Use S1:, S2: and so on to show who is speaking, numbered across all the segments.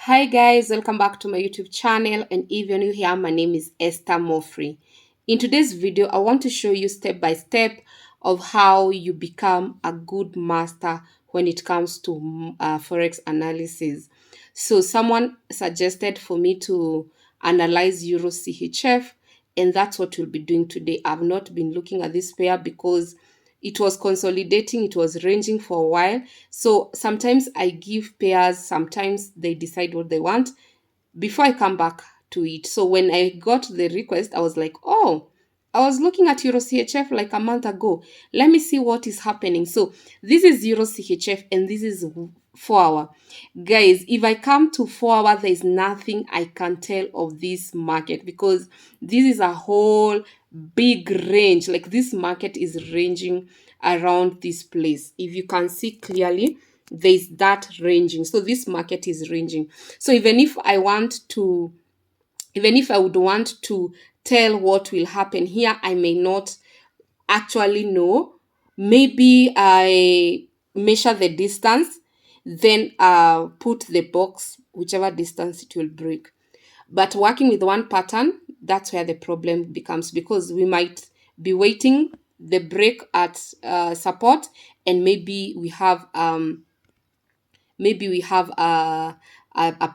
S1: Hi guys, welcome back to my YouTube channel, and if you're new here, my name is Esther Mofrey. In today's video, I want to show you step by step of how you become a good master when it comes to Forex analysis. So someone suggested for me to analyze Euro CHF, and that's what we'll be doing today. I've not been looking at this pair because it was consolidating, it was ranging for a while. So sometimes I give pairs, sometimes they decide what they want before I come back to it. So when I got the request, I was like, oh, I was looking at Euro CHF like a month ago. Let me see what is happening. So this is Euro CHF and this is 4 hour. Guys, if I come to 4 hour, there is nothing I can tell of this market because this is a whole big range. Like this market is ranging around this place. If you can see clearly, there's that ranging. So this market is ranging. So even if I would want to tell what will happen here, I may not actually know. Maybe I measure the distance, then put the box, whichever distance it will break. But working with one pattern, that's where the problem becomes because we might be waiting the break at support, and maybe we have a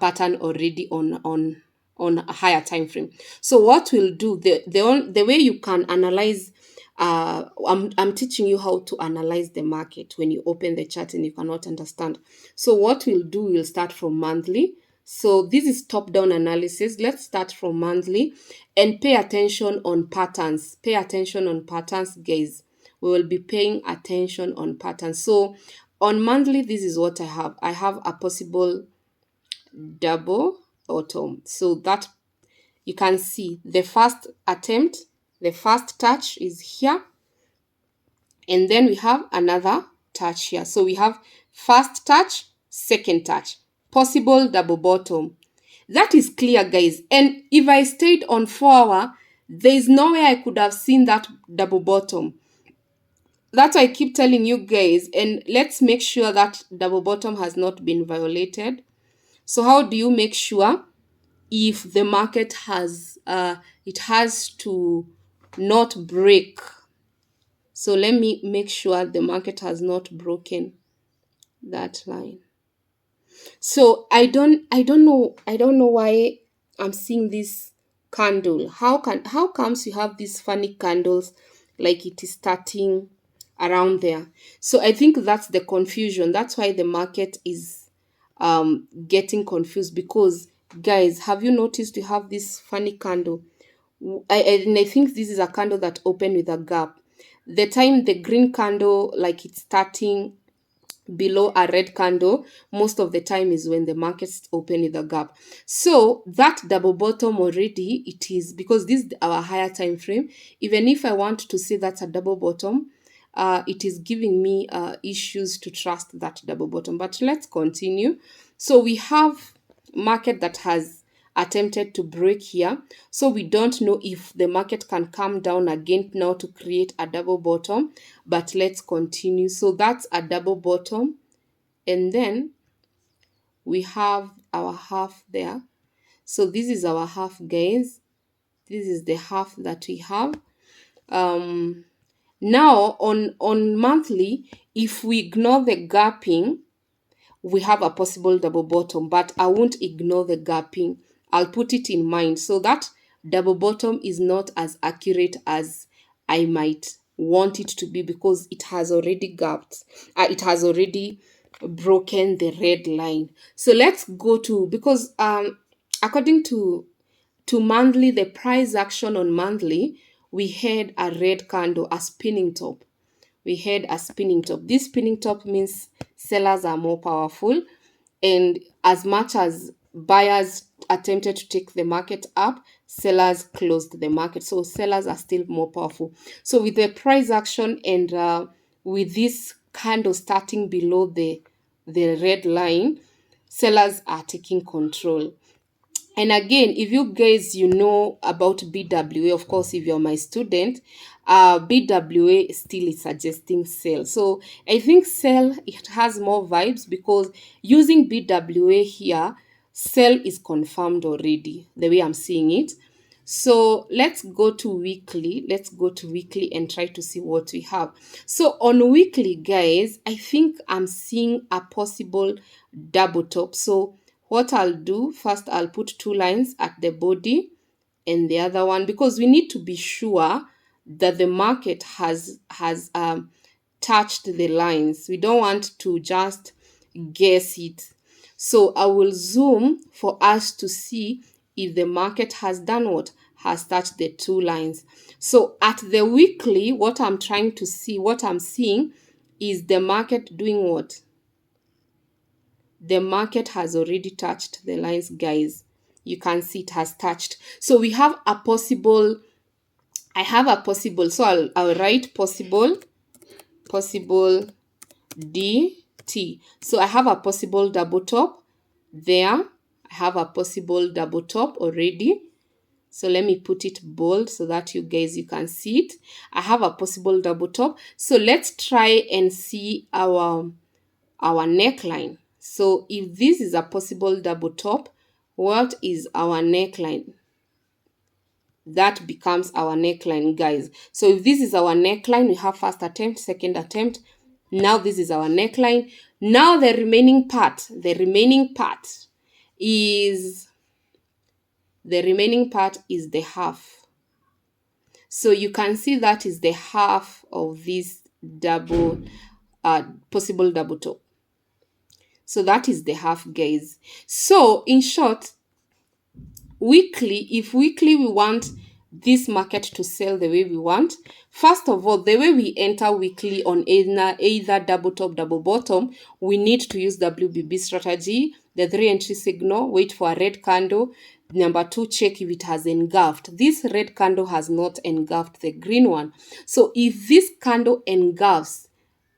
S1: pattern already on a higher time frame. So what we'll do, the way you can analyze, I'm teaching you how to analyze the market when you open the chart and you cannot understand. So what we'll do, we'll start from monthly. So this is top-down analysis. Let's start from monthly and pay attention on patterns. Pay attention on patterns, guys. We will be paying attention on patterns. So on monthly, this is what I have. I have a possible double bottom. So that you can see the first attempt, the first touch is here. And then we have another touch here. So we have first touch, second touch, possible double bottom. That is clear, guys. And if I stayed on 4 hour, there is no way I could have seen that double bottom. That's why I keep telling you guys, and let's make sure that double bottom has not been violated. So how do you make sure? If the market has it has to not break. So let me make sure the market has not broken that line. So I don't know why I'm seeing this candle. How comes you have these funny candles like it is starting around there? So I think that's the confusion. That's why the market is getting confused because, guys, have you noticed you have this funny candle? And I think this is a candle that opened with a gap. The time the green candle, like it's starting below a red candle, most of the time is when the markets open with a gap. So that double bottom already, it is because this is our higher time frame. Even if I want to say that's a double bottom, it is giving me issues to trust that double bottom. But let's continue. So we have market that has attempted to break here. So we don't know if the market can come down again now to create a double bottom, but let's continue. So that's a double bottom. And then we have our half there. So this is our half, guys. This is the half that we have. Now on monthly, if we ignore the gapping, we have a possible double bottom, but I won't ignore the gapping. I'll put it in mind. So that double bottom is not as accurate as I might want it to be because it has already gapped. It has already broken the red line. So let's go to, because according to monthly, the price action on monthly, we had a red candle, a spinning top. We had a spinning top. This spinning top means sellers are more powerful, and as much as buyers attempted to take the market up, sellers closed the market. So sellers are still more powerful. So with the price action and with this candle starting below the red line, sellers are taking control. And again, if you guys, you know about BWA, of course, if you're my student, BWA still is suggesting sell. So I think sell, it has more vibes because using BWA here, sell is confirmed already, the way I'm seeing it. So let's go to weekly. Let's go to weekly and try to see what we have. So on weekly, guys, I think I'm seeing a possible double top. So what I'll do, first I'll put 2 lines at the body and the other one, because we need to be sure that the market has touched the lines. We don't want to just guess it. So I will zoom for us to see if the market has done what? Has touched the 2 lines. So at the weekly, what I'm trying to see, what I'm seeing is the market doing what? The market has already touched the lines, guys. You can see it has touched. So we have a possible, I have a possible, so I'll write possible DT. So I have a possible double top there. I have a possible double top already. So let me put it bold so that you can see it. I have a possible double top. So let's try and see our neckline. So if this is a possible double top, what is our neckline? That becomes our neckline, guys. So if this is our neckline, we have first attempt, second attempt. Now this is our neckline. Now the remaining part is the half. So you can see that is the half of this double possible double top. So that is the half, guys. So in short, weekly, if weekly we want this market to sell the way we want, first of all, the way we enter weekly on either double top, double bottom, we need to use WBB strategy, the 3 entry signal, wait for a red candle. Number 2, check if it has engulfed. This red candle has not engulfed the green one. So if this candle engulfs,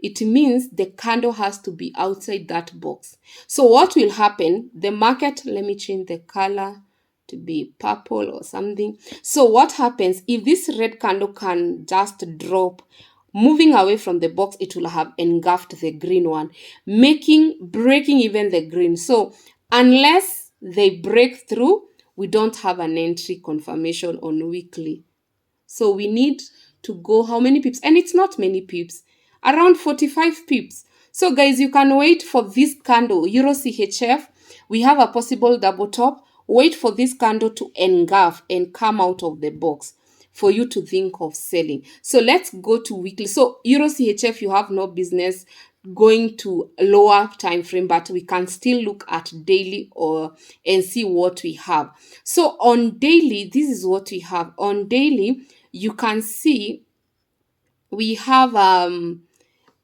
S1: it means the candle has to be outside that box. So what will happen? The market, let me change the color to be purple or something. So what happens if this red candle can just drop, moving away from the box, it will have engulfed the green one, breaking even the green. So unless they break through, we don't have an entry confirmation on weekly. So we need to go how many pips? And it's not many pips, around 45 pips. So guys, you can wait for this candle, Euro CHF. We have a possible double top. Wait for this candle to engulf and come out of the box for you to think of selling. So let's go to weekly. So Euro CHF, you have no business going to a lower time frame, but we can still look at daily and see what we have. So on daily, this is what we have. On daily, you can see we have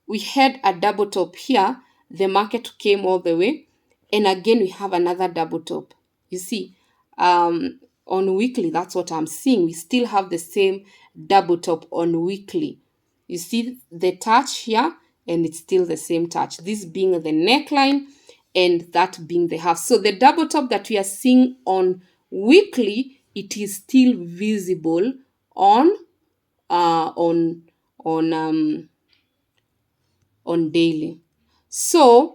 S1: we had a double top here. The market came all the way, and again we have another double top. You see, on weekly, that's what I'm seeing. We still have the same double top on weekly. You see the touch here, and it's still the same touch. This being the neckline, and that being the half. So the double top that we are seeing on weekly, it is still visible on daily. So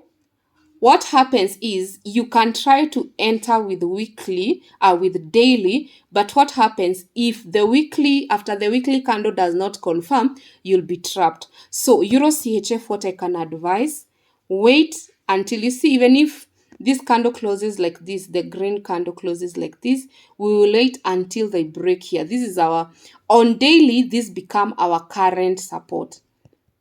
S1: what happens is you can try to enter with with daily, but what happens if after the weekly candle does not confirm, you'll be trapped. So Euro CHF, what I can advise, wait until you see, even if this candle closes like this, the green candle closes like this, we will wait until they break here. This is on daily, this become our current support.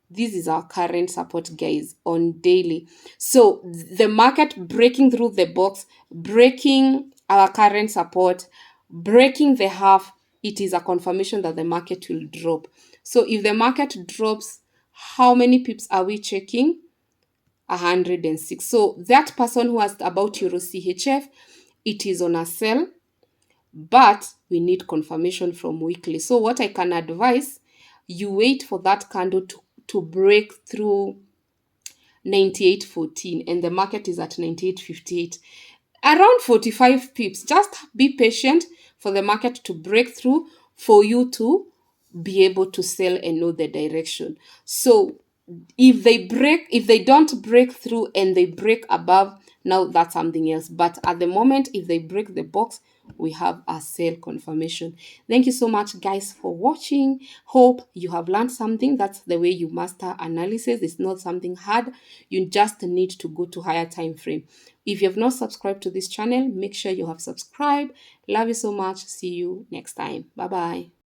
S1: This is our current support, guys, on daily. So the market breaking through the box, breaking our current support, breaking the half, it is a confirmation that the market will drop. So if the market drops, how many pips are we checking? 106. So that person who asked about Euro CHF, it is on a sell, but we need confirmation from weekly. So what I can advise, you wait for that candle to break through 98.14, and the market is at 98.58, around 45 pips. Just be patient for the market to break through for you to be able to sell and know the direction. So if they don't break through and they break above now that's something else. But at the moment, if they break the box, we have a sale confirmation. Thank you so much, guys, for watching. Hope you have learned something. That's the way you master analysis. It's not something hard. You just need to go to higher time frame. If you have not subscribed to this channel, make sure you have subscribed. Love you so much. See you next time. Bye bye.